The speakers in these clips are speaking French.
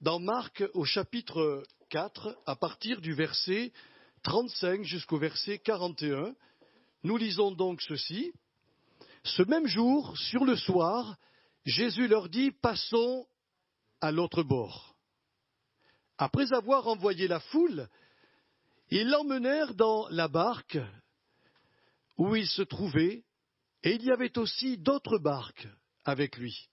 dans Marc au chapitre 4, à partir du verset 35 jusqu'au verset 41. Nous lisons donc ceci. Ce même jour, sur le soir, Jésus leur dit, passons à l'autre bord. Après avoir envoyé la foule, ils l'emmenèrent dans la barque où il se trouvait, et il y avait aussi d'autres barques avec lui.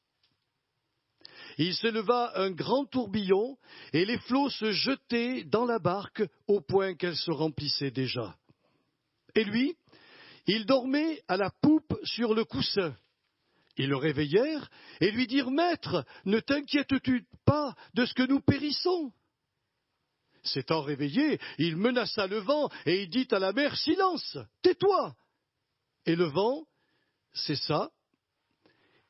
Il s'éleva un grand tourbillon, et les flots se jetaient dans la barque au point qu'elle se remplissait déjà. Et lui, il dormait à la poupe sur le coussin. Ils le réveillèrent et lui dirent, « Maître, ne t'inquiètes-tu pas de ce que nous périssons ?» S'étant réveillé, il menaça le vent et il dit à la mer, « Silence, tais-toi !» Et le vent cessa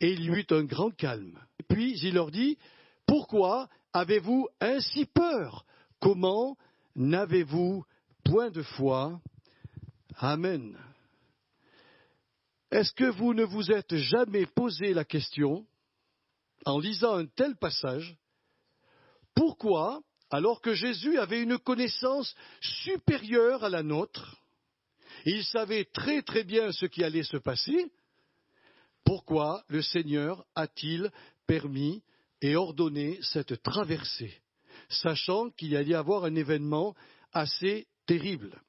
et il y eut un grand calme. Puis il leur dit, « Pourquoi avez-vous ainsi peur? Comment n'avez-vous point de foi ?» Amen. Est-ce que vous ne vous êtes jamais posé la question, en lisant un tel passage, pourquoi, alors que Jésus avait une connaissance supérieure à la nôtre, il savait très très bien ce qui allait se passer, pourquoi le Seigneur a-t-il permis et ordonné cette traversée, sachant qu'il allait y avoir un événement assez terrible?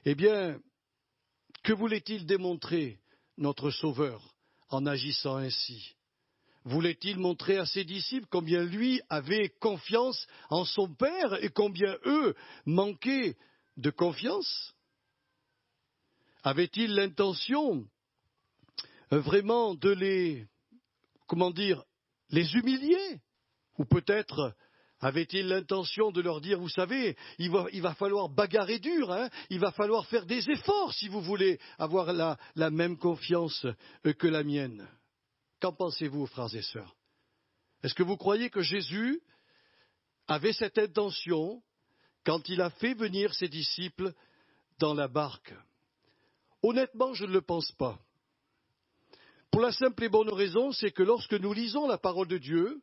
Eh bien, que voulait-il démontrer notre Sauveur en agissant ainsi? Voulait-il montrer à ses disciples combien lui avait confiance en son Père et combien eux manquaient de confiance? Avait-il l'intention vraiment de les humilier? Ou peut-être avait-il l'intention de leur dire, vous savez, il va falloir bagarrer dur, hein, il va falloir faire des efforts si vous voulez avoir la même confiance que la mienne. Qu'en pensez-vous, frères et sœurs? Est-ce que vous croyez que Jésus avait cette intention quand il a fait venir ses disciples dans la barque? Honnêtement, je ne le pense pas. Pour la simple et bonne raison, c'est que lorsque nous lisons la parole de Dieu,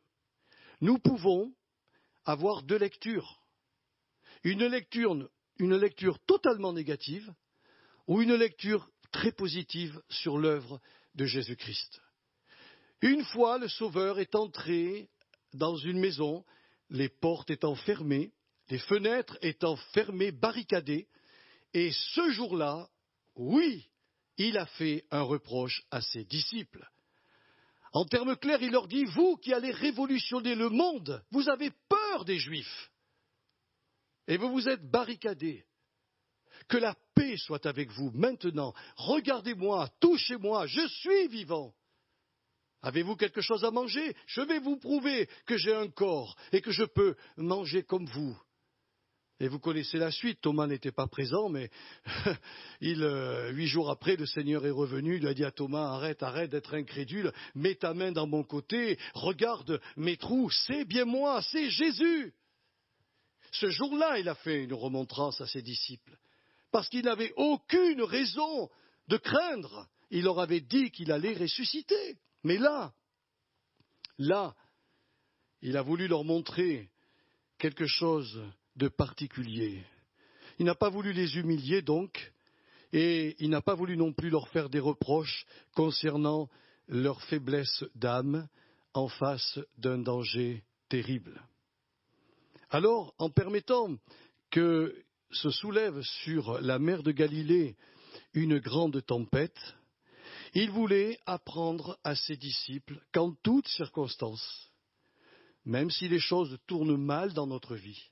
nous pouvons avoir deux lectures. Une lecture totalement négative ou une lecture très positive sur l'œuvre de Jésus-Christ. Une fois le Sauveur est entré dans une maison, les portes étant fermées, les fenêtres étant fermées, barricadées, et ce jour-là, oui, il a fait un reproche à ses disciples. En termes clairs, il leur dit, vous qui allez révolutionner le monde, vous avez peur des Juifs. Et vous vous êtes barricadés. Que la paix soit avec vous maintenant. Regardez-moi, touchez-moi, je suis vivant. Avez-vous quelque chose à manger? Je vais vous prouver que j'ai un corps et que je peux manger comme vous. Et vous connaissez la suite, Thomas n'était pas présent, mais 8 jours après, le Seigneur est revenu, il a dit à Thomas, arrête d'être incrédule, mets ta main dans mon côté, regarde mes trous, c'est bien moi, c'est Jésus. Ce jour-là, il a fait une remontrance à ses disciples, parce qu'il n'avait aucune raison de craindre. Il leur avait dit qu'il allait ressusciter. Mais là, il a voulu leur montrer quelque chose de particulier. Il n'a pas voulu les humilier donc, et il n'a pas voulu non plus leur faire des reproches concernant leur faiblesse d'âme en face d'un danger terrible. Alors, en permettant que se soulève sur la mer de Galilée une grande tempête, il voulait apprendre à ses disciples qu'en toutes circonstances, même si les choses tournent mal dans notre vie,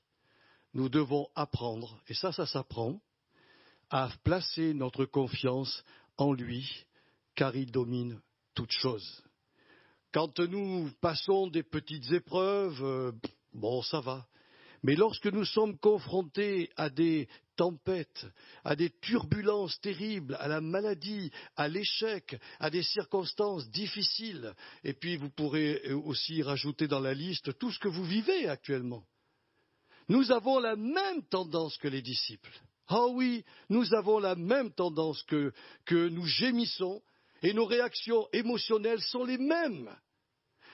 nous devons apprendre, et ça s'apprend, à placer notre confiance en lui, car il domine toutes choses. Quand nous passons des petites épreuves, ça va. Mais lorsque nous sommes confrontés à des tempêtes, à des turbulences terribles, à la maladie, à l'échec, à des circonstances difficiles, et puis vous pourrez aussi rajouter dans la liste tout ce que vous vivez actuellement, nous avons la même tendance que les disciples. Ah oui, nous avons la même tendance que nous gémissons, et nos réactions émotionnelles sont les mêmes.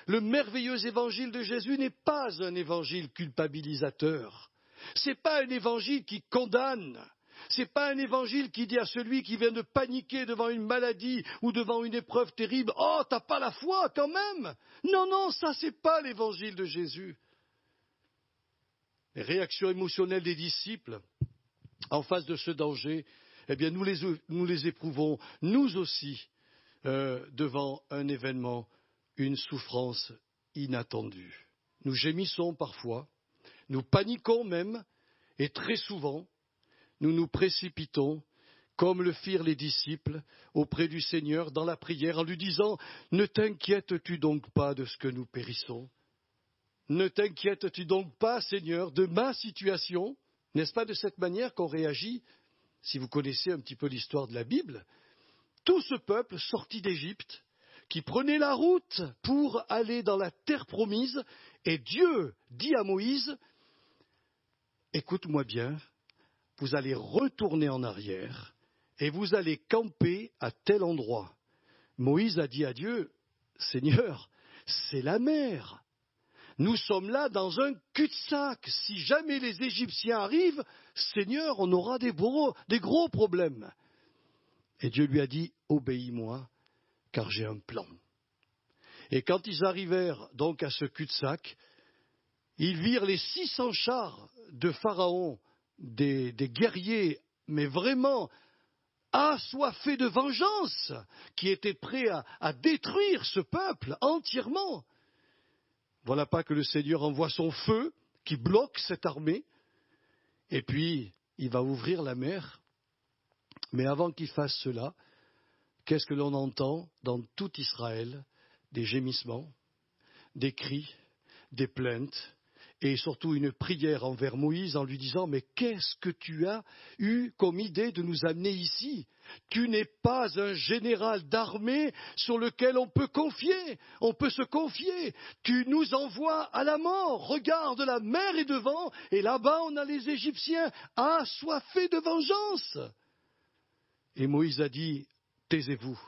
Le merveilleux évangile de Jésus n'est pas un évangile culpabilisateur. Ce n'est pas un évangile qui condamne. Ce n'est pas un évangile qui dit à celui qui vient de paniquer devant une maladie ou devant une épreuve terrible, « Oh, t'as pas la foi quand même !» Non, non, ça c'est pas l'évangile de Jésus. Les réactions émotionnelles des disciples en face de ce danger, eh bien nous les éprouvons, nous aussi, devant un événement, une souffrance inattendue. Nous gémissons parfois, nous paniquons même, et très souvent, nous nous précipitons, comme le firent les disciples, auprès du Seigneur dans la prière, en lui disant « Ne t'inquiètes-tu donc pas de ce que nous périssons ? Ne t'inquiètes-tu donc pas, Seigneur, de ma situation ?» N'est-ce pas de cette manière qu'on réagit, si vous connaissez un petit peu l'histoire de la Bible? Tout ce peuple sorti d'Égypte, qui prenait la route pour aller dans la terre promise, et Dieu dit à Moïse « Écoute-moi bien, vous allez retourner en arrière et vous allez camper à tel endroit. » Moïse a dit à Dieu « Seigneur, c'est la mer. Nous sommes là dans un cul-de-sac. Si jamais les Égyptiens arrivent, Seigneur, on aura des gros problèmes. » Et Dieu lui a dit « Obéis-moi, car j'ai un plan. » Et quand ils arrivèrent donc à ce cul-de-sac, ils virent les 600 chars de Pharaon, des guerriers, mais vraiment assoiffés de vengeance, qui étaient prêts à détruire ce peuple entièrement. Voilà pas que le Seigneur envoie son feu qui bloque cette armée, et puis il va ouvrir la mer. Mais avant qu'il fasse cela, qu'est-ce que l'on entend dans tout Israël? Des gémissements, des cris, des plaintes, et surtout une prière envers Moïse en lui disant « Mais qu'est-ce que tu as eu comme idée de nous amener ici? Tu n'es pas un général d'armée sur lequel on peut se confier. Tu nous envoies à la mort. Regarde, la mer est devant, et là-bas on a les Égyptiens assoiffés de vengeance. » Et Moïse a dit « Taisez-vous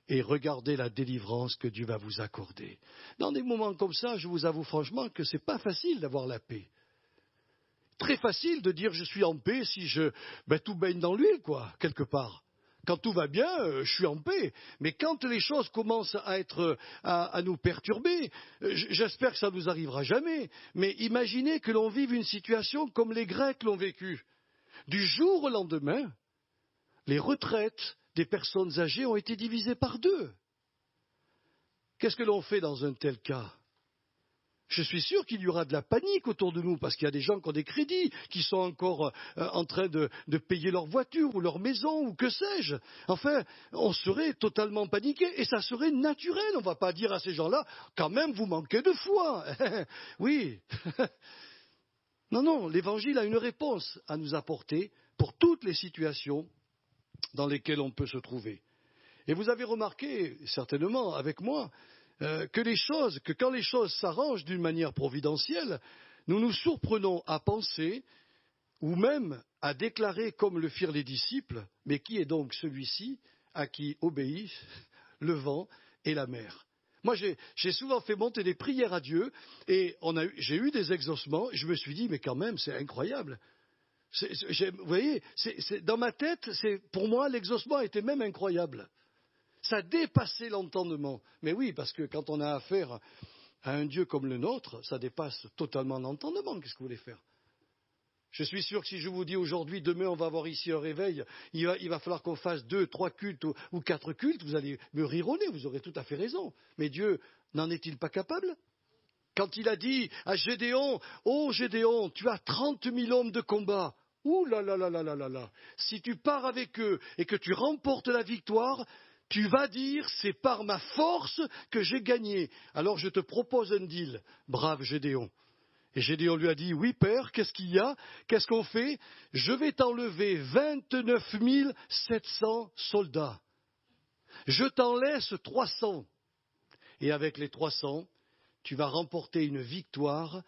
et regardez la délivrance que Dieu va vous accorder. » Dans des moments comme ça, je vous avoue franchement que ce n'est pas facile d'avoir la paix. Très facile de dire je suis en paix si tout baigne dans l'huile, quoi, quelque part. Quand tout va bien, je suis en paix. Mais quand les choses commencent à nous perturber, j'espère que ça ne nous arrivera jamais, mais imaginez que l'on vive une situation comme les Grecs l'ont vécue. Du jour au lendemain, les retraites des personnes âgées ont été divisées par 2. Qu'est-ce que l'on fait dans un tel cas? Je suis sûr qu'il y aura de la panique autour de nous, parce qu'il y a des gens qui ont des crédits, qui sont encore en train de payer leur voiture ou leur maison, ou que sais-je. Enfin, on serait totalement paniqué, et ça serait naturel. On ne va pas dire à ces gens-là, quand même, vous manquez de foi. Oui. Non, non, l'Évangile a une réponse à nous apporter pour toutes les situations dans lesquelles on peut se trouver. Et vous avez remarqué, certainement avec moi, que quand les choses s'arrangent d'une manière providentielle, nous nous surprenons à penser, ou même à déclarer comme le firent les disciples, mais qui est donc celui-ci à qui obéit le vent et la mer? Moi, j'ai souvent fait monter des prières à Dieu, et j'ai eu des exaucements, et je me suis dit, mais quand même, c'est incroyable. Vous voyez, dans ma tête, pour moi, l'exaucement était même incroyable. Ça dépassait l'entendement. Mais oui, parce que quand on a affaire à un Dieu comme le nôtre, ça dépasse totalement l'entendement. Qu'est-ce que vous voulez faire? Je suis sûr que si je vous dis aujourd'hui, demain on va avoir ici un réveil, il va falloir qu'on fasse 2, 3 cultes ou 4 cultes, vous allez me rironner, vous aurez tout à fait raison. Mais Dieu n'en est-il pas capable? Quand il a dit à Gédéon, « Oh Gédéon, tu as 30 000 hommes de combat. » Ouh là là là là là là là. Si tu pars avec eux et que tu remportes la victoire, tu vas dire c'est par ma force que j'ai gagné. Alors je te propose un deal, brave Gédéon. Et Gédéon lui a dit oui père, qu'est-ce qu'il y a? Qu'est-ce qu'on fait? Je vais t'enlever 29 700 soldats. Je t'en laisse 300. Et avec les 300, tu vas remporter une victoire.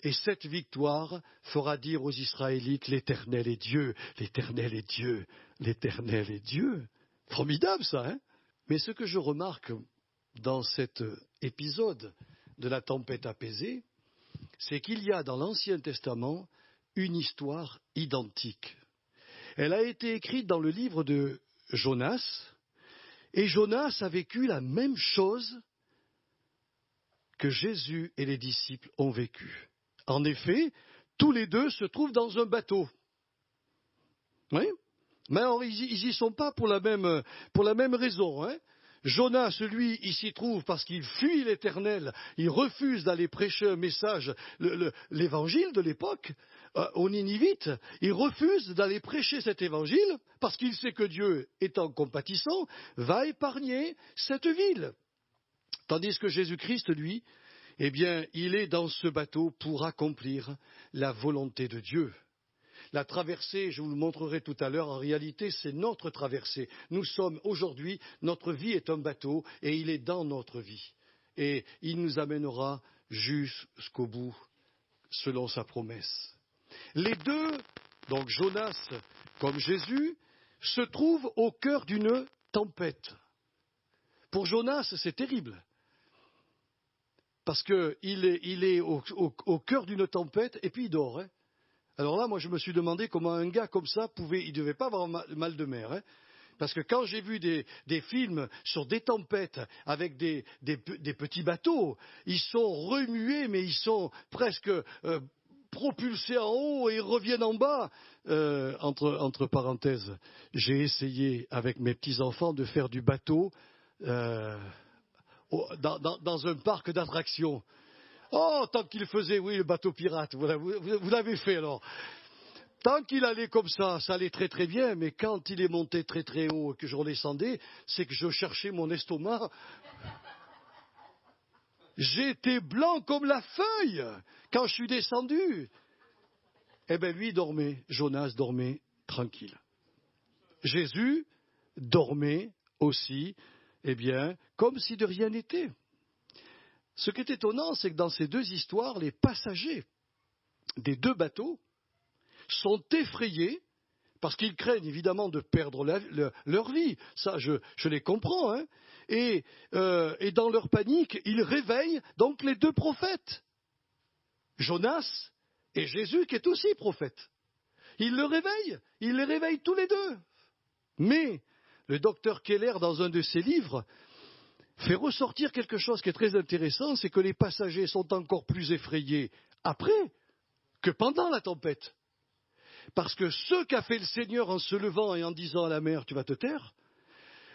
Et cette victoire fera dire aux Israélites, l'Éternel est Dieu, l'Éternel est Dieu, l'Éternel est Dieu. Formidable ça, hein? Mais ce que je remarque dans cet épisode de la tempête apaisée, c'est qu'il y a dans l'Ancien Testament une histoire identique. Elle a été écrite dans le livre de Jonas, et Jonas a vécu la même chose que Jésus et les disciples ont vécu. En effet, tous les deux se trouvent dans un bateau. Oui, mais alors ils y sont pas pour la même raison, hein. Jonas, lui, il s'y trouve parce qu'il fuit l'Éternel, il refuse d'aller prêcher un message, l'évangile de l'époque, aux Ninivites, il refuse d'aller prêcher cet évangile parce qu'il sait que Dieu, étant compatissant, va épargner cette ville. Tandis que Jésus-Christ, lui, eh bien, il est dans ce bateau pour accomplir la volonté de Dieu. La traversée, je vous le montrerai tout à l'heure, en réalité, c'est notre traversée. Nous sommes aujourd'hui, notre vie est un bateau et il est dans notre vie. Et il nous amènera jusqu'au bout, selon sa promesse. Les deux, donc Jonas comme Jésus, se trouvent au cœur d'une tempête. Pour Jonas, c'est terrible. Parce qu'il est au cœur d'une tempête et puis il dort, hein. Alors là, moi, je me suis demandé comment un gars comme ça il devait pas avoir mal de mer, hein. Parce que quand j'ai vu des films sur des tempêtes avec des petits bateaux, ils sont remués, mais ils sont presque propulsés en haut et ils reviennent en bas. Entre parenthèses, j'ai essayé avec mes petits-enfants de faire du bateau dans un parc d'attractions. Oh, tant qu'il faisait, oui, le bateau pirate, vous l'avez fait alors. Tant qu'il allait comme ça allait très très bien, mais quand il est monté très très haut et que je redescendais, c'est que je cherchais mon estomac. J'étais blanc comme la feuille quand je suis descendu. Eh bien, lui dormait, Jonas dormait tranquille. Jésus dormait aussi, eh bien, comme si de rien n'était. Ce qui est étonnant, c'est que dans ces deux histoires, les passagers des deux bateaux sont effrayés parce qu'ils craignent évidemment de perdre leur vie. Ça, je les comprends, hein. Et dans leur panique, ils réveillent donc les deux prophètes, Jonas et Jésus, qui est aussi prophète. Ils les réveillent tous les deux. Mais le docteur Keller, dans un de ses livres, fait ressortir quelque chose qui est très intéressant, c'est que les passagers sont encore plus effrayés après que pendant la tempête. Parce que ce qu'a fait le Seigneur en se levant et en disant à la mer, tu vas te taire,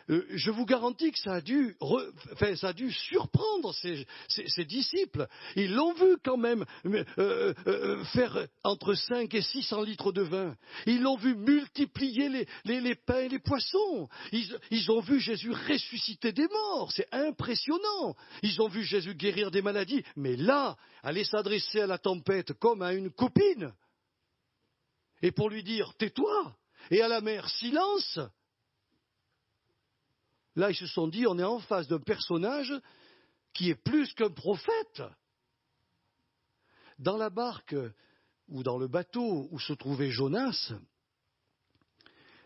je vous garantis que ça a dû surprendre ses disciples. Ils l'ont vu quand même faire entre 5 et 600 litres de vin. Ils l'ont vu multiplier les pains et les poissons. Ils ont vu Jésus ressusciter des morts. C'est impressionnant. Ils ont vu Jésus guérir des maladies. Mais là, aller s'adresser à la tempête comme à une copine, et pour lui dire, tais-toi, et à la mer, silence. Là, ils se sont dit, on est en face d'un personnage qui est plus qu'un prophète. Dans la barque ou dans le bateau où se trouvait Jonas,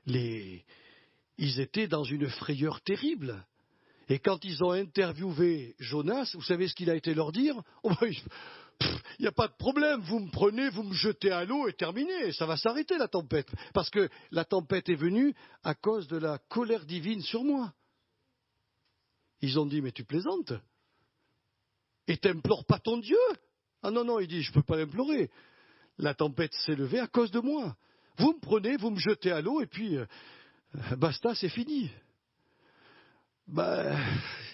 ils étaient dans une frayeur terrible. Et quand ils ont interviewé Jonas, vous savez ce qu'il a été leur dire ? Il n'y a pas de problème, vous me prenez, vous me jetez à l'eau et terminé, ça va s'arrêter la tempête. Parce que la tempête est venue à cause de la colère divine sur moi. Ils ont dit, mais tu plaisantes ? Et t'implores pas ton Dieu ? Ah non, il dit, je ne peux pas l'implorer. La tempête s'est levée à cause de moi. Vous me prenez, vous me jetez à l'eau et puis basta, c'est fini.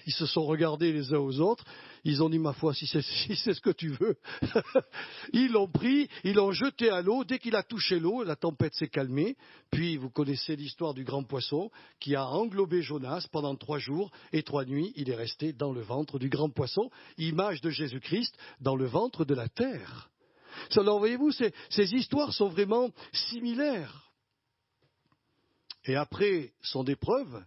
Ils se sont regardés les uns aux autres, ils ont dit, ma foi, si c'est ce que tu veux. Ils l'ont pris, ils l'ont jeté à l'eau, dès qu'il a touché l'eau, la tempête s'est calmée, puis vous connaissez l'histoire du grand poisson qui a englobé Jonas pendant 3 jours et 3 nuits, il est resté dans le ventre du grand poisson, image de Jésus-Christ dans le ventre de la terre. Alors voyez-vous, ces histoires sont vraiment similaires. Et après son épreuve,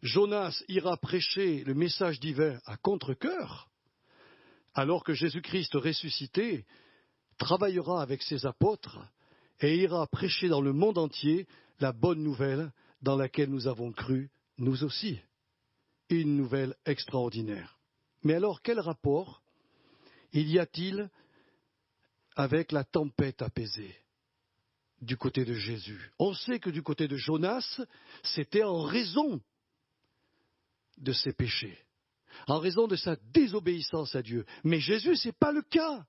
Jonas ira prêcher le message divin à contre-cœur, alors que Jésus-Christ ressuscité travaillera avec ses apôtres et ira prêcher dans le monde entier la bonne nouvelle dans laquelle nous avons cru, nous aussi. Une nouvelle extraordinaire. Mais alors, quel rapport y a-t-il avec la tempête apaisée du côté de Jésus? On sait que du côté de Jonas, c'était en raison de ses péchés, en raison de sa désobéissance à Dieu. Mais Jésus, ce n'est pas le cas.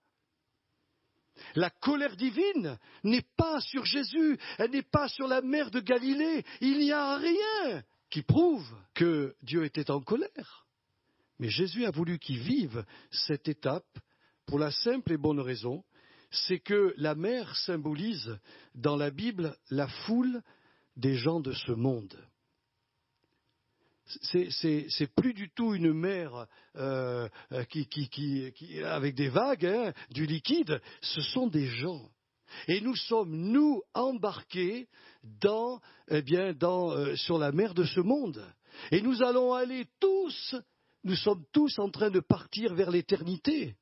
La colère divine n'est pas sur Jésus, elle n'est pas sur la mer de Galilée. Il n'y a rien qui prouve que Dieu était en colère. Mais Jésus a voulu qu'il vive cette étape pour la simple et bonne raison, c'est que la mer symbolise dans la Bible la foule des gens de ce monde. C'est plus du tout une mer avec des vagues, hein, du liquide. Ce sont des gens. Et nous sommes, nous, embarqués sur la mer de ce monde. Et nous allons aller tous, nous sommes tous en train de partir vers l'éternité.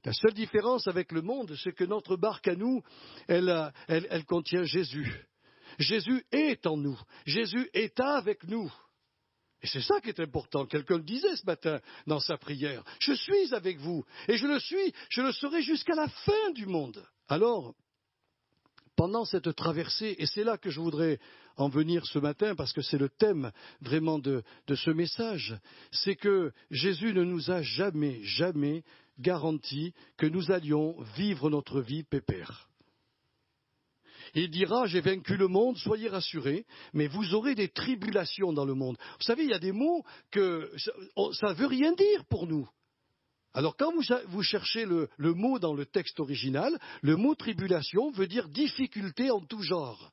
La seule différence avec le monde, c'est que notre barque à nous, elle contient Jésus. Jésus est en nous. Jésus est avec nous. Et c'est ça qui est important. Quelqu'un le disait ce matin dans sa prière. Je suis avec vous. Et je le serai jusqu'à la fin du monde. Alors, pendant cette traversée, et c'est là que je voudrais en venir ce matin, parce que c'est le thème vraiment de ce message, c'est que Jésus ne nous a jamais, jamais garanti que nous allions vivre notre vie pépère. Il dira, j'ai vaincu le monde, soyez rassurés, mais vous aurez des tribulations dans le monde. Vous savez, il y a des mots que ça ne veut rien dire pour nous. Alors quand vous cherchez le mot dans le texte original, le mot tribulation veut dire difficulté en tout genre.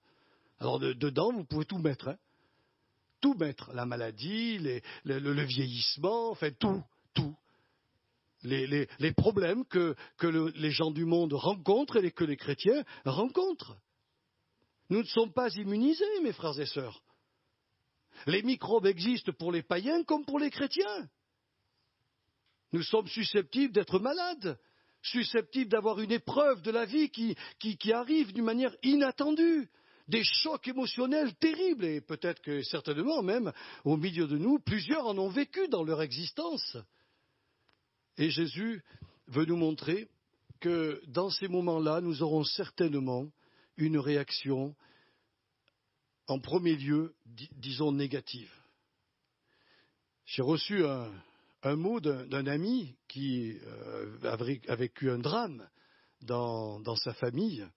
Alors dedans, vous pouvez tout mettre. Hein. Tout mettre, la maladie, le vieillissement, enfin tout. Les problèmes que les gens du monde rencontrent et que les chrétiens rencontrent. Nous ne sommes pas immunisés, mes frères et sœurs. Les microbes existent pour les païens comme pour les chrétiens. Nous sommes susceptibles d'être malades, susceptibles d'avoir une épreuve de la vie qui arrive d'une manière inattendue, des chocs émotionnels terribles, et peut-être que certainement même au milieu de nous, plusieurs en ont vécu dans leur existence. Et Jésus veut nous montrer que dans ces moments-là, nous aurons certainement une réaction, en premier lieu, disons, négative. J'ai reçu un mot d'un ami qui a vécu un drame dans sa famille.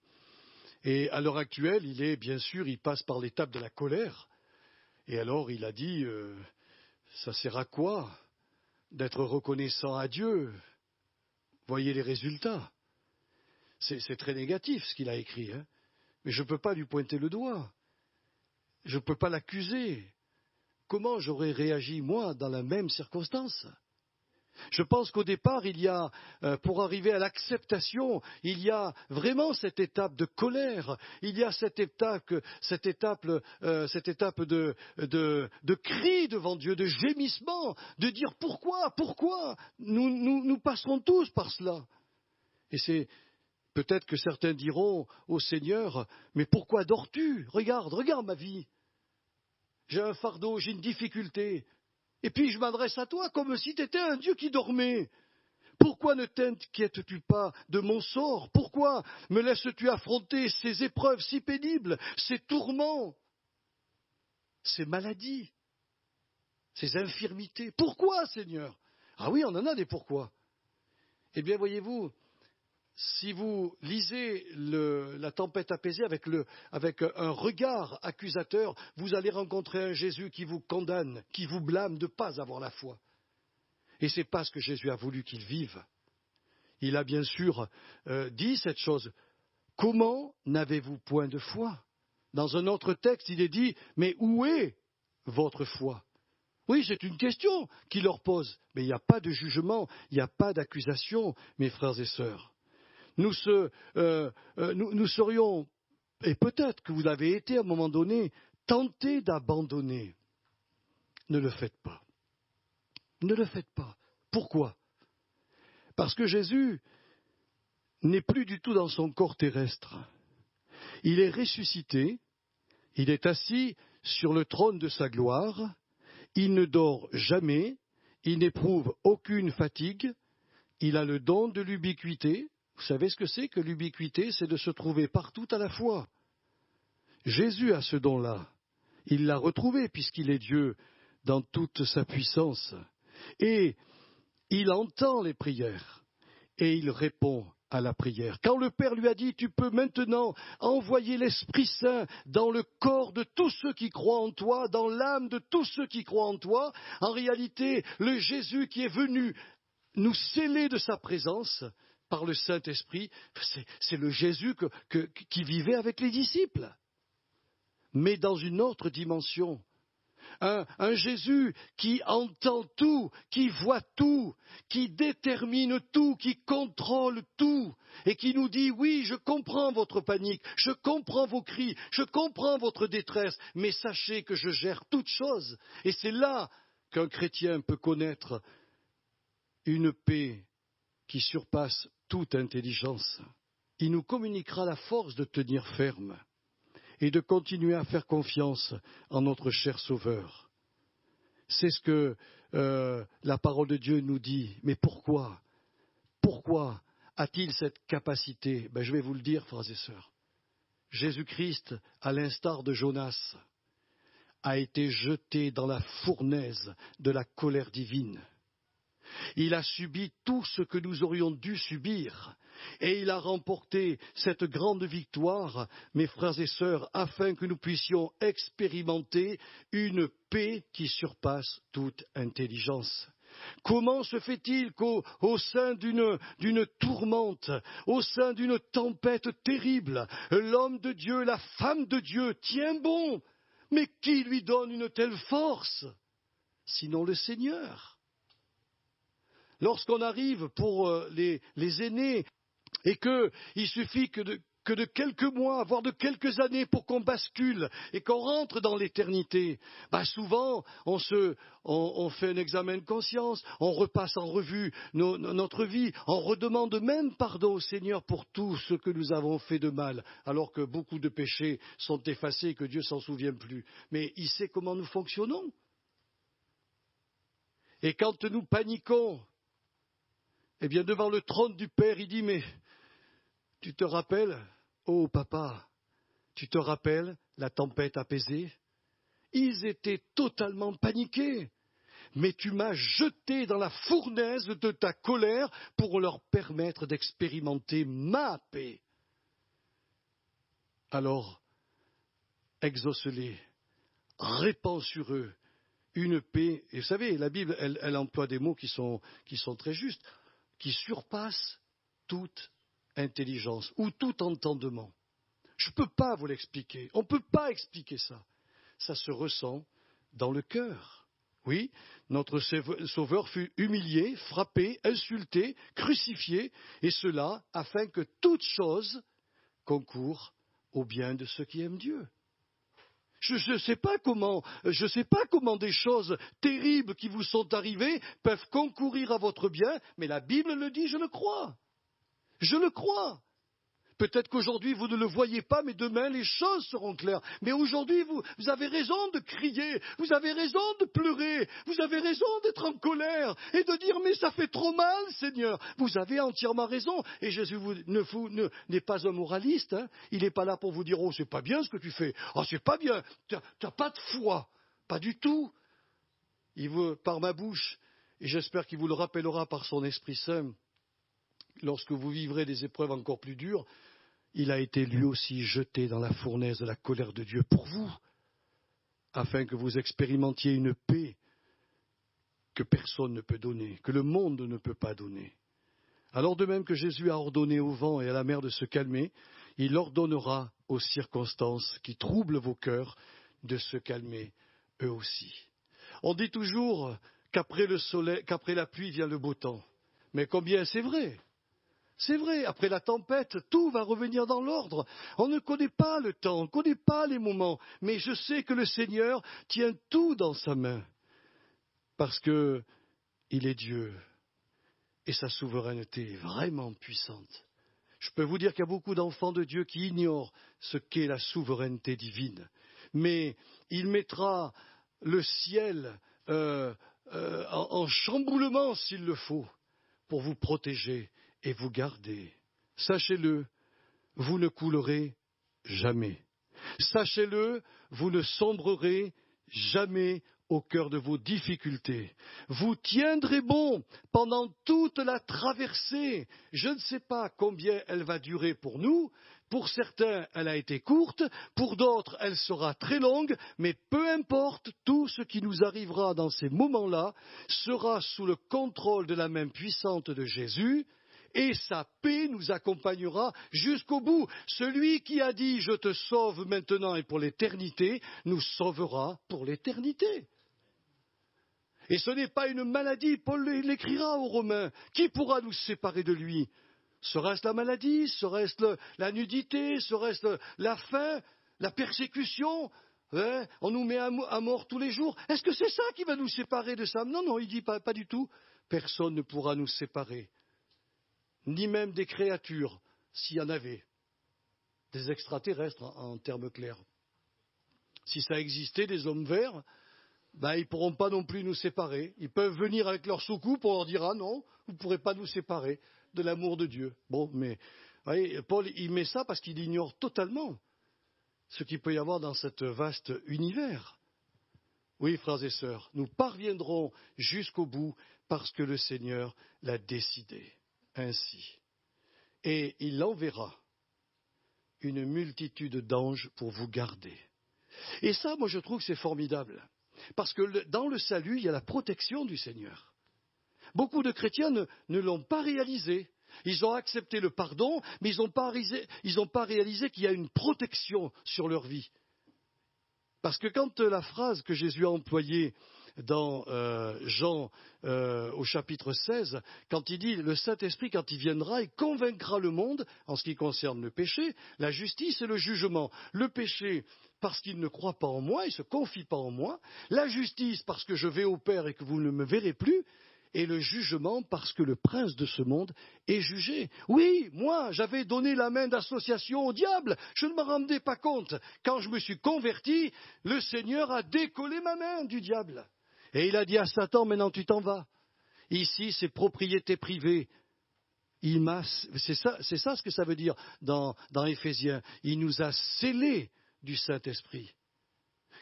Et à l'heure actuelle, il passe par l'étape de la colère. Et alors, il a dit, ça sert à quoi d'être reconnaissant à Dieu? Voyez les résultats. C'est très négatif ce qu'il a écrit, hein. Mais je ne peux pas lui pointer le doigt. Je ne peux pas l'accuser. Comment j'aurais réagi, moi, dans la même circonstance? Je pense qu'au départ, pour arriver à l'acceptation, il y a vraiment cette étape de colère. Il y a cette étape de cri devant Dieu, de gémissement, de dire pourquoi nous passerons tous par cela. Et c'est peut-être que certains diront au Seigneur, mais pourquoi dors-tu? Regarde ma vie. J'ai un fardeau, j'ai une difficulté. Et puis je m'adresse à toi comme si tu étais un Dieu qui dormait. Pourquoi ne t'inquiètes-tu pas de mon sort? Pourquoi me laisses-tu affronter ces épreuves si pénibles, ces tourments, ces maladies, ces infirmités? Pourquoi, Seigneur? Ah oui, on en a des pourquoi. Eh bien, voyez-vous, si vous lisez la tempête apaisée avec un regard accusateur, vous allez rencontrer un Jésus qui vous condamne, qui vous blâme de ne pas avoir la foi. Et ce n'est pas ce que Jésus a voulu qu'il vive. Il a bien sûr dit cette chose. Comment n'avez-vous point de foi? Dans un autre texte, il est dit, mais où est votre foi? Oui, c'est une question qu'il leur pose, mais il n'y a pas de jugement, il n'y a pas d'accusation, mes frères et sœurs. Nous serions, et peut-être que vous avez été à un moment donné, tentés d'abandonner. Ne le faites pas. Ne le faites pas. Pourquoi? Parce que Jésus n'est plus du tout dans son corps terrestre. Il est ressuscité, il est assis sur le trône de sa gloire, il ne dort jamais, il n'éprouve aucune fatigue, il a le don de l'ubiquité. Vous savez ce que c'est que l'ubiquité? C'est de se trouver partout à la fois. Jésus a ce don-là. Il l'a retrouvé puisqu'il est Dieu dans toute sa puissance. Et il entend les prières et il répond à la prière. Quand le Père lui a dit, tu peux maintenant envoyer l'Esprit Saint dans le corps de tous ceux qui croient en toi, dans l'âme de tous ceux qui croient en toi, en réalité, le Jésus qui est venu nous sceller de sa présence par le Saint-Esprit, c'est le Jésus qui vivait avec les disciples, mais dans une autre dimension. Un Jésus qui entend tout, qui voit tout, qui détermine tout, qui contrôle tout, et qui nous dit, oui, je comprends votre panique, je comprends vos cris, je comprends votre détresse, mais sachez que je gère toutes choses. Et c'est là qu'un chrétien peut connaître une paix qui surpasse toute intelligence. Il nous communiquera la force de tenir ferme et de continuer à faire confiance en notre cher Sauveur. C'est ce que la parole de Dieu nous dit. Mais pourquoi? Pourquoi a-t-il cette capacité? Je vais vous le dire, frères et sœurs. Jésus-Christ, à l'instar de Jonas, a été jeté dans la fournaise de la colère divine. Il a subi tout ce que nous aurions dû subir et il a remporté cette grande victoire, mes frères et sœurs, afin que nous puissions expérimenter une paix qui surpasse toute intelligence. Comment se fait-il qu'au sein d'une tourmente, au sein d'une tempête terrible, l'homme de Dieu, la femme de Dieu tient bon? Mais qui lui donne une telle force? Sinon le Seigneur. Lorsqu'on arrive pour les aînés et qu'il suffit que de quelques mois, voire de quelques années pour qu'on bascule et qu'on rentre dans l'éternité, souvent on fait un examen de conscience, on repasse en revue notre vie, on redemande même pardon au Seigneur pour tout ce que nous avons fait de mal, alors que beaucoup de péchés sont effacés et que Dieu s'en souvient plus. Mais il sait comment nous fonctionnons. Et quand nous paniquons, devant le trône du Père, il dit, mais tu te rappelles, oh papa, tu te rappelles la tempête apaisée? Ils étaient totalement paniqués, mais tu m'as jeté dans la fournaise de ta colère pour leur permettre d'expérimenter ma paix. Alors, exauce-les, répands sur eux une paix. Et vous savez, la Bible, elle emploie des mots qui sont très justes, qui surpasse toute intelligence ou tout entendement. Je ne peux pas vous l'expliquer. On ne peut pas expliquer ça. Ça se ressent dans le cœur. Oui, notre Sauveur fut humilié, frappé, insulté, crucifié, et cela afin que toute chose concourt au bien de ceux qui aiment Dieu. Je ne sais pas comment des choses terribles qui vous sont arrivées peuvent concourir à votre bien, mais la Bible le dit, je le crois. Je le crois. Peut-être qu'aujourd'hui vous ne le voyez pas, mais demain les choses seront claires. Mais aujourd'hui vous avez raison de crier, vous avez raison de pleurer, vous avez raison d'être en colère et de dire mais ça fait trop mal Seigneur. Vous avez entièrement raison et Jésus n'est pas un moraliste, hein. Il n'est pas là pour vous dire oh c'est pas bien ce que tu fais, oh c'est pas bien, t'as pas de foi, pas du tout. Il veut par ma bouche et j'espère qu'il vous le rappellera par son Esprit Saint. Lorsque vous vivrez des épreuves encore plus dures, il a été lui aussi jeté dans la fournaise de la colère de Dieu pour vous, afin que vous expérimentiez une paix que personne ne peut donner, que le monde ne peut pas donner. Alors de même que Jésus a ordonné au vent et à la mer de se calmer, il ordonnera aux circonstances qui troublent vos cœurs de se calmer eux aussi. On dit toujours qu'après la pluie vient le beau temps. Mais combien c'est vrai? C'est vrai, après la tempête, tout va revenir dans l'ordre. On ne connaît pas le temps, on ne connaît pas les moments, mais je sais que le Seigneur tient tout dans sa main, parce qu'il est Dieu, et sa souveraineté est vraiment puissante. Je peux vous dire qu'il y a beaucoup d'enfants de Dieu qui ignorent ce qu'est la souveraineté divine, mais il mettra le ciel en chamboulement s'il le faut, pour vous protéger et vous garder. Sachez-le, vous ne coulerez jamais. Sachez-le, vous ne sombrerez jamais au cœur de vos difficultés. Vous tiendrez bon pendant toute la traversée. Je ne sais pas combien elle va durer pour nous. Pour certains, elle a été courte. Pour d'autres, elle sera très longue. Mais peu importe, tout ce qui nous arrivera dans ces moments-là sera sous le contrôle de la main puissante de Jésus. Et sa paix nous accompagnera jusqu'au bout. Celui qui a dit « Je te sauve maintenant et pour l'éternité » nous sauvera pour l'éternité. Et ce n'est pas une maladie, Paul l'écrira aux Romains. Qui pourra nous séparer de lui? Serait-ce la maladie? Serait-ce la nudité? Serait-ce la faim? La persécution? On nous met à mort tous les jours. Est-ce que c'est ça qui va nous séparer de ça? Non, il dit pas du tout. Personne ne pourra nous séparer. Ni même des créatures, s'il y en avait. Des extraterrestres, en termes clairs. Si ça existait, des hommes verts, ils ne pourront pas non plus nous séparer. Ils peuvent venir avec leur soucoupe, on leur dira non, vous ne pourrez pas nous séparer de l'amour de Dieu. Bon, mais voyez, Paul, il met ça parce qu'il ignore totalement ce qu'il peut y avoir dans cet vaste univers. Oui, frères et sœurs, nous parviendrons jusqu'au bout parce que le Seigneur l'a décidé ainsi. Et il enverra une multitude d'anges pour vous garder. Et ça, moi, je trouve que c'est formidable. Parce que dans le salut, il y a la protection du Seigneur. Beaucoup de chrétiens ne l'ont pas réalisé. Ils ont accepté le pardon, mais ils n'ont pas réalisé qu'il y a une protection sur leur vie. Parce que quand la phrase que Jésus a employée dans Jean au chapitre 16, quand il dit « Le Saint-Esprit, quand il viendra, il convaincra le monde en ce qui concerne le péché, la justice et le jugement. Le péché, parce qu'il ne croit pas en moi, il ne se confie pas en moi. La justice, parce que je vais au Père et que vous ne me verrez plus. Et le jugement, parce que le prince de ce monde est jugé. » Oui, moi, j'avais donné la main d'association au diable. Je ne m'en rendais pas compte. Quand je me suis converti, le Seigneur a décollé ma main du diable. Et il a dit à Satan, maintenant tu t'en vas. Ici, c'est propriété privée. C'est ça ce que ça veut dire dans Éphésiens. Il nous a scellés du Saint-Esprit.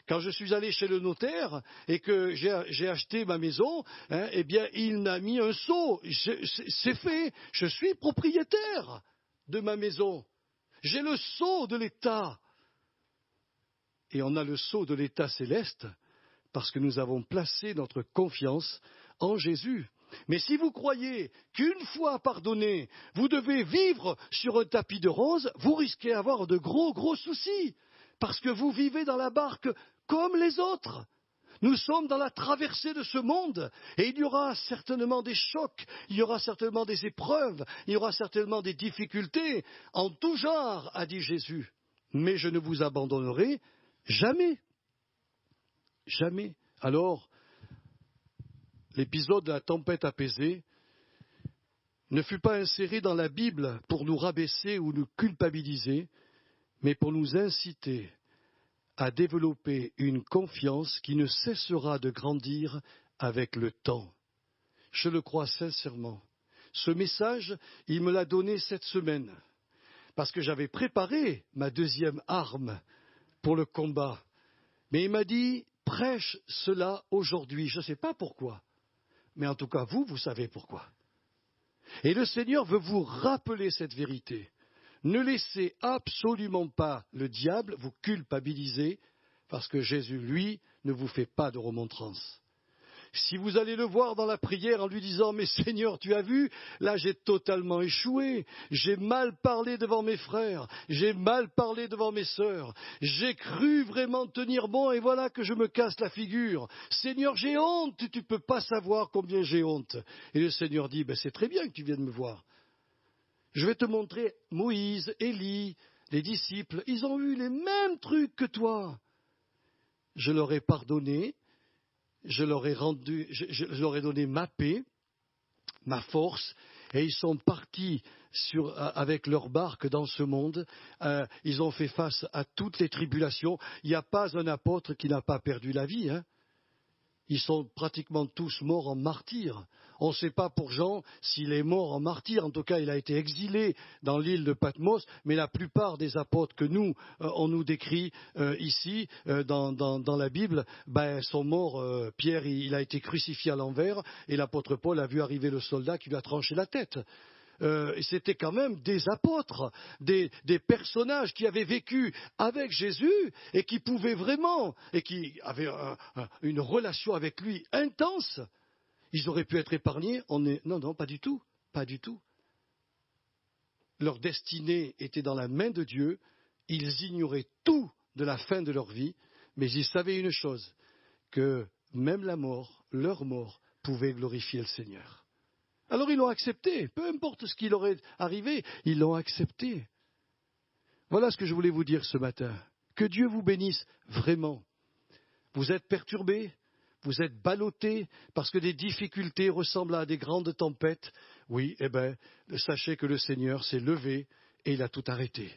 Quand je suis allé chez le notaire et que j'ai acheté ma maison, eh bien, il m'a mis un sceau. C'est fait. Je suis propriétaire de ma maison. J'ai le sceau de l'État. Et on a le sceau de l'État céleste parce que nous avons placé notre confiance en Jésus. Mais si vous croyez qu'une fois pardonné, vous devez vivre sur un tapis de rose, vous risquez d'avoir de gros soucis. Parce que vous vivez dans la barque comme les autres. Nous sommes dans la traversée de ce monde et il y aura certainement des chocs, il y aura certainement des épreuves, il y aura certainement des difficultés en tout genre, a dit Jésus. Mais je ne vous abandonnerai jamais. Jamais. Alors, l'épisode de la tempête apaisée ne fut pas inséré dans la Bible pour nous rabaisser ou nous culpabiliser, mais pour nous inciter à développer une confiance qui ne cessera de grandir avec le temps. Je le crois sincèrement. Ce message, il me l'a donné cette semaine, parce que j'avais préparé ma deuxième arme pour le combat. Mais il m'a dit, prêche cela aujourd'hui. Je ne sais pas pourquoi, mais en tout cas, vous savez pourquoi. Et le Seigneur veut vous rappeler cette vérité. Ne laissez absolument pas le diable vous culpabiliser, parce que Jésus, lui, ne vous fait pas de remontrance. Si vous allez le voir dans la prière en lui disant « Mais Seigneur, tu as vu, là j'ai totalement échoué, j'ai mal parlé devant mes frères, j'ai mal parlé devant mes sœurs, j'ai cru vraiment tenir bon et voilà que je me casse la figure. Seigneur, j'ai honte, tu ne peux pas savoir combien j'ai honte. » Et le Seigneur dit « C'est très bien que tu viennes me voir. Je vais te montrer Moïse, Élie, les disciples, ils ont eu les mêmes trucs que toi. Je leur ai pardonné. Je leur ai donné ma paix, ma force, et ils sont partis avec leur barque dans ce monde. Ils ont fait face à toutes les tribulations. Il n'y a pas un apôtre qui n'a pas perdu la vie. Ils sont pratiquement tous morts en martyrs. On ne sait pas pour Jean s'il est mort en martyr. En tout cas, il a été exilé dans l'île de Patmos. Mais la plupart des apôtres que nous, on nous décrit ici, dans la Bible, sont morts. Pierre, il a été crucifié à l'envers. Et l'apôtre Paul a vu arriver le soldat qui lui a tranché la tête. C'était quand même des apôtres, des personnages qui avaient vécu avec Jésus et qui pouvaient vraiment, et qui avaient une relation avec lui intense. Ils auraient pu être épargnés. Non, pas du tout, pas du tout. Leur destinée était dans la main de Dieu. Ils ignoraient tout de la fin de leur vie, mais ils savaient une chose, que même la mort, leur mort, pouvait glorifier le Seigneur. Alors ils l'ont accepté, peu importe ce qui leur est arrivé, ils l'ont accepté. Voilà ce que je voulais vous dire ce matin. Que Dieu vous bénisse vraiment. Vous êtes perturbés, vous êtes ballottés parce que des difficultés ressemblent à des grandes tempêtes. Oui, sachez que le Seigneur s'est levé et il a tout arrêté.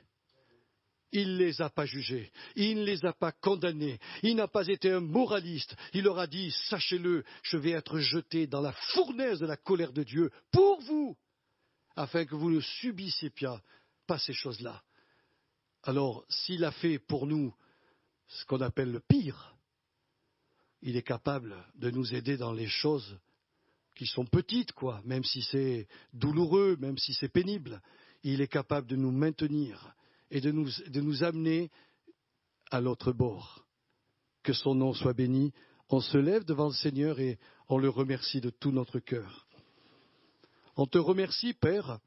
Il ne les a pas jugés, il ne les a pas condamnés, il n'a pas été un moraliste. Il leur a dit, sachez-le, je vais être jeté dans la fournaise de la colère de Dieu pour vous, afin que vous ne subissiez pas ces choses-là. Alors, s'il a fait pour nous ce qu'on appelle le pire, il est capable de nous aider dans les choses qui sont petites, même si c'est douloureux, même si c'est pénible. Il est capable de nous maintenir et de nous amener à l'autre bord. Que son nom soit béni. On se lève devant le Seigneur et on le remercie de tout notre cœur. On te remercie, Père,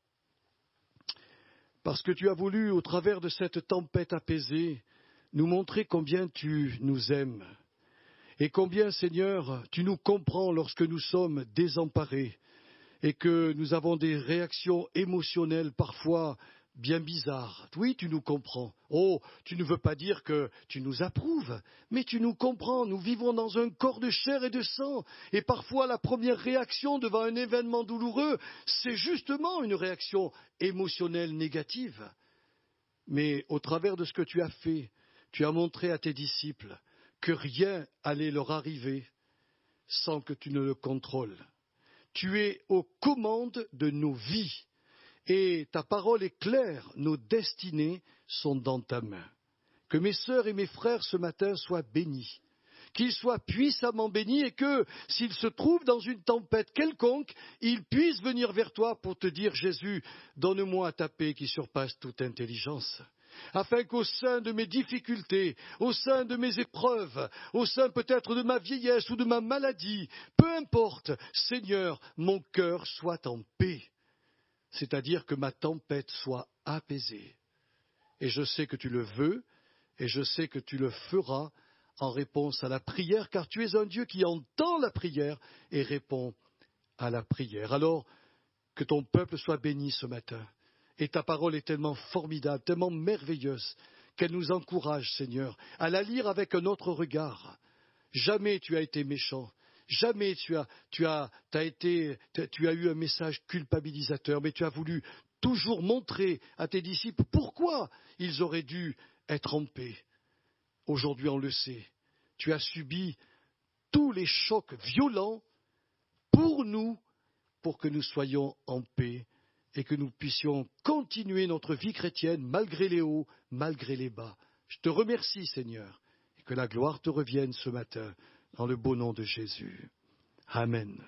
parce que tu as voulu, au travers de cette tempête apaisée, nous montrer combien tu nous aimes et combien, Seigneur, tu nous comprends lorsque nous sommes désemparés et que nous avons des réactions émotionnelles parfois bien bizarre. Oui, tu nous comprends. Oh, tu ne veux pas dire que tu nous approuves, mais tu nous comprends. Nous vivons dans un corps de chair et de sang. Et parfois, la première réaction devant un événement douloureux, c'est justement une réaction émotionnelle négative. Mais au travers de ce que tu as fait, tu as montré à tes disciples que rien allait leur arriver sans que tu ne le contrôles. Tu es aux commandes de nos vies. Et ta parole est claire, nos destinées sont dans ta main. Que mes sœurs et mes frères ce matin soient bénis, qu'ils soient puissamment bénis et que, s'ils se trouvent dans une tempête quelconque, ils puissent venir vers toi pour te dire, Jésus, donne-moi ta paix qui surpasse toute intelligence. Afin qu'au sein de mes difficultés, au sein de mes épreuves, au sein peut-être de ma vieillesse ou de ma maladie, peu importe, Seigneur, mon cœur soit en paix. C'est-à-dire que ma tempête soit apaisée. Et je sais que tu le veux, et je sais que tu le feras en réponse à la prière, car tu es un Dieu qui entend la prière et répond à la prière. Alors, que ton peuple soit béni ce matin. Et ta parole est tellement formidable, tellement merveilleuse, qu'elle nous encourage, Seigneur, à la lire avec un autre regard. Jamais tu as été méchant. Jamais tu as eu un message culpabilisateur, mais tu as voulu toujours montrer à tes disciples pourquoi ils auraient dû être en paix. Aujourd'hui, on le sait. Tu as subi tous les chocs violents pour nous, pour que nous soyons en paix et que nous puissions continuer notre vie chrétienne malgré les hauts, malgré les bas. Je te remercie, Seigneur, et que la gloire te revienne ce matin. Dans le beau nom de Jésus. Amen.